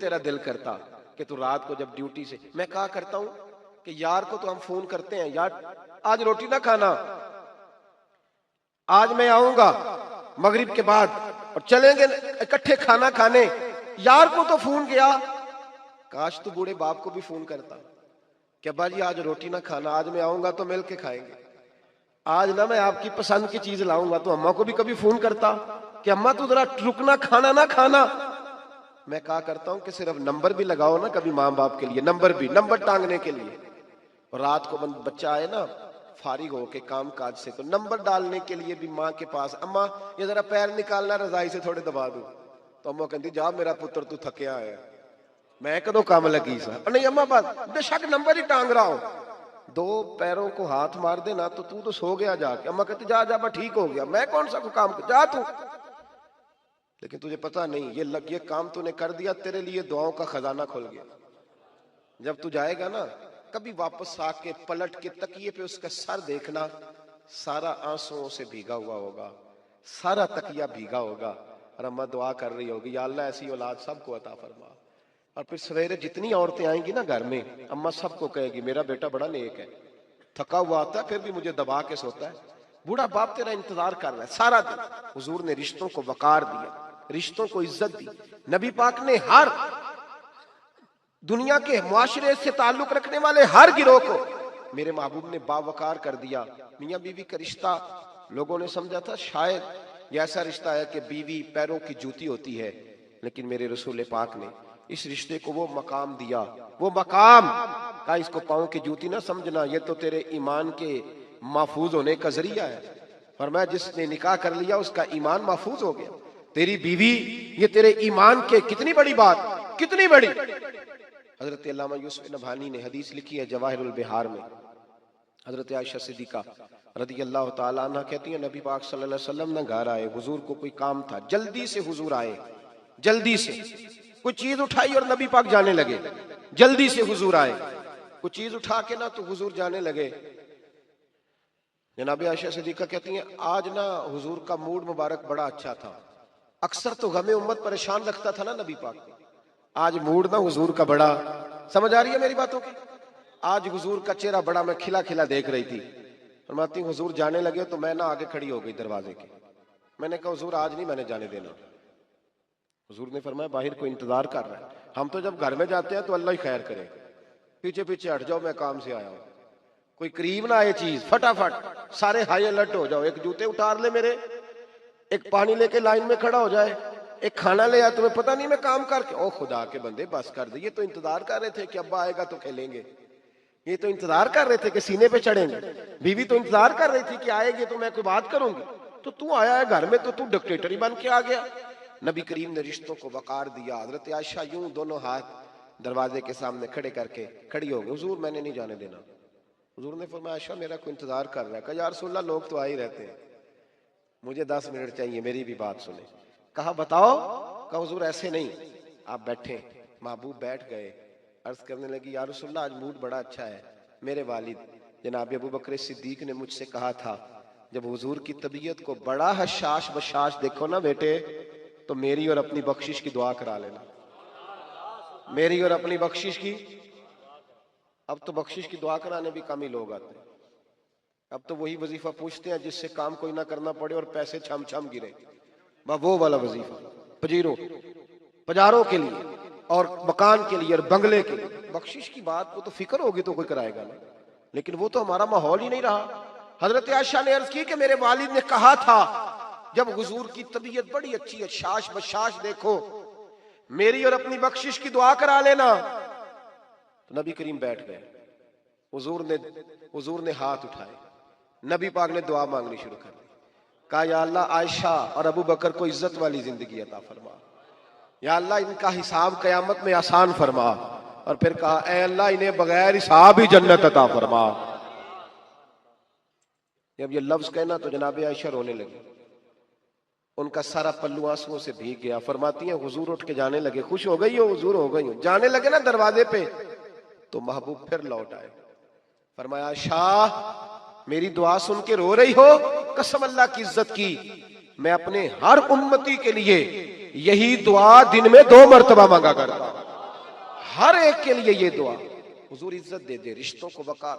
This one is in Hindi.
तेरा दिल करता कि तू रात को जब ड्यूटी से, मैं कहा करता हूं कि यार को तो हम फोन करते हैं, यार आज रोटी ना खाना, आज मैं आऊंगा मगरिब के बाद और चलेंगे इकट्ठे खाना खाने। यार को तो फोन किया, काश तू बूढ़े बाप को भी फोन करता कि अब्बा जी आज रोटी ना खाना, आज मैं आऊंगा तो मिल के खाएंगे, आज ना मैं आपकी पसंद की चीज लाऊंगा। तो अम्मा को भी कभी फोन करता कि अम्मा तू जरा रुकना, खाना ना खाना। मैं कहा करता हूं कि सिर्फ नंबर भी लगाओ ना कभी माँ बाप के लिए, नंबर टांगने के लिए। और रात को बच्चा आए ना फारिग होके काम काज से, तो नंबर डालने के लिए भी माँ के पास, अम्मा ये जरा पैर निकालना रजाई से थोड़े दबा दो। तो अम्मा कहती जा मेरा पुत्र तू थकिया है, मैं कदों काम लगी सा। नहीं अम्मा बात बेशक नंबर ही टांग रहा हो, दो पैरों को हाथ मार देना तो तू तो सो गया जाके। अम्मा कहती जा जा ठीक हो गया, मैं कौन सा को काम कर, जा तू। लेकिन तुझे पता नहीं ये काम तूने कर दिया, तेरे लिए दुआओं का खजाना खुल गया। जब तू जाएगा ना कभी वापस आके पलट के तकिए पे उसका सर देखना, सारा आंसुओं से भीगा हुआ होगा, सारा तकिया भीगा होगा, और अम्मा दुआ कर रही होगी या अल्लाह ऐसी औलाद सबको अता फरमा। और फिर सवेरे जितनी औरतें आएंगी ना घर में, अम्मा सबको कहेगी मेरा बेटा बड़ा नेक है, थका हुआ आता है फिर भी मुझे दबा के सोता है, बूढ़ा बाप तेरा इंतजार कर रहा है सारा दिन। हुजूर ने रिश्तों को वकार दिया, रिश्तों को इज्जत दी। नबी पाक ने हर दुनिया के मुआशरे से ताल्लुक रखने वाले हर गिरोह को मेरे महबूब ने बावकार कर दिया। मियां बीवी का रिश्ता लोगों ने समझा था शायद ये ऐसा रिश्ता है कि बीवी पैरों की जूती होती है, लेकिन मेरे रसूल पाक ने इस रिश्ते को वो मकाम दिया, वो मकाम का इसको पांव की जूती ना समझना, ये तो तेरे ईमान के महफूज होने का जरिया है। फरमाया जिसने निकाह कर लिया उसका ईमान महफूज हो गया। तेरी बीवी ये तेरे ईमान के, कितनी बड़ी बात, कितनी बड़ी। हजरत अल्लामा यूसुफ नभानी ने हदीस लिखी है जवाहिरुल बिहार में, हजरत आयशा सिद्दीका रदी अल्लाह ताला अन्हा कहती है नबी पाक सल्लल्लाहु अलैहि वसल्लम ना घर आए, हुजूर को कोई काम था, जल्दी से हुजूर आए, जल्दी से कोई चीज उठाई और नबी पाक जाने लगे, जल्दी से हुजूर आए, कोई चीज उठा के ना तो हुजूर जाने लगे। जनाब आयशा सिद्दीका कहती हैं आज ना हुजूर का मूड मुबारक बड़ा अच्छा था, अक्सर तो गमे उम्मत परेशान रखता था ना नबी पाक, आज मूड ना हुजूर का बड़ा, समझ आ रही है मेरी बातों की, आज हुजूर का चेहरा बड़ा मैं खिला खिला देख रही थी। फरमाती हुजूर जाने लगे तो मैं ना आगे खड़ी हो गई दरवाजे के, मैंने कहा हुजूर आज नहीं मैंने जाने देना। हुजूर ने फरमाया बाहर कोई इंतजार कर रहा है, हम तो जब घर में जाते हैं तो अल्लाह ही खैर करे, पीछे पीछे हट जाओ मैं काम से आया हूं, कोई करीब ना आए चीज, फटाफट सारे हाई अलर्ट हो जाओ, एक जूते उतार ले मेरे, एक पानी लेके लाइन में खड़ा हो जाए, एक खाना ले आ, तुम्हें पता नहीं मैं काम करके, ओ खुदा के बंदे बस कर दे, ये तो इंतजार कर रहे थे कि अब्बा आएगा तो खेलेंगे, ये तो इंतजार कर रहे थे कि सीने पे चढ़ेंगे, बीवी तो इंतजार कर रही थी कि आएगी तो मैं कोई बात करूंगी, तो तू आया है घर में तो तू डिक्टेटर ही बन के आ गया। नबी करीम ने रिश्तों को वकार दिया। हजरत आयशा यूं दोनों हाथ दरवाजे के सामने खड़े करके खड़ी हो गई, हुजूर मैंने नहीं जाने देना। हुजूर ने फरमाया आयशा मेरा कोई इंतजार कर रहा है। कहा या रसूल अल्लाह लोग तो आ ही रहते हैं, मुझे 10 मिनट चाहिए, मेरी भी बात सुने। कहा बताओ। कहा हुजूर ऐसे नहीं, आप बैठे। महबूब बैठ गए, अर्ज करने लगी या रसूल अल्लाह आज मूड बड़ा अच्छा है, मेरे वालिद जनाब अबू बकर सिद्दीक ने मुझसे कहा था जब हुजूर की तबीयत को बड़ा हशाश बशाश देखो ना बेटे तो मेरी और अपनी बख्शिश की दुआ करा लेना, मेरी और अपनी बख्शिश की। अब तो बख्शिश की दुआ कराने भी कम ही लोग आते हैं, अब तो वही वजीफा पूछते हैं जिससे काम कोई ना करना पड़े और पैसे छम छम गिरे, वो वाला वजीफा पजारों के लिए और मकान के लिए और बंगले के लिए। बख्शिश की बात को तो फिक्र होगी तो कोई कराएगा ना, लेकिन वो तो हमारा माहौल ही नहीं रहा। हजरत आयशा ने अर्ज की कि मेरे वालिद ने कहा था जब हुजूर की तबीयत बड़ी अच्छी है, शाश बशाश देखो, मेरी और अपनी बख्शिश की दुआ करा लेना। तो नबी करीम बैठ गए, हुजूर ने हाथ उठाए, नबी पाक ने दुआ मांगनी शुरू कर दी। कहा या अल्लाह आयशा और अबू बकर को इज्जत वाली जिंदगी अता फरमा, या अल्लाह इनका हिसाब कयामत में आसान फरमा। और फिर कहा ऐ अल्लाह इन्हें बगैर हिसाब ही जन्नत अता फरमा। जब ये लफ्ज कहना तो जनाब आयशा रोने लगी, उनका सारा पल्लू आंसुओं से भीग गया। फरमाती हैं हुजूर उठ के जाने लगे, खुश हो गई हो हुजूर, हो गई हो, जाने लगे ना दरवाजे पे तो महबूब फिर लौट आए। फरमाया शाह मेरी दुआ सुन के रो रही हो? कसम अल्लाह की इज्जत की, मैं अपने हर उम्मती के लिए यही दुआ दिन में 2 मरतबा मांगा करता हूं। हर एक के लिए ये दुआ, हुजूर इज्जत दे दे, रिश्तों को वकार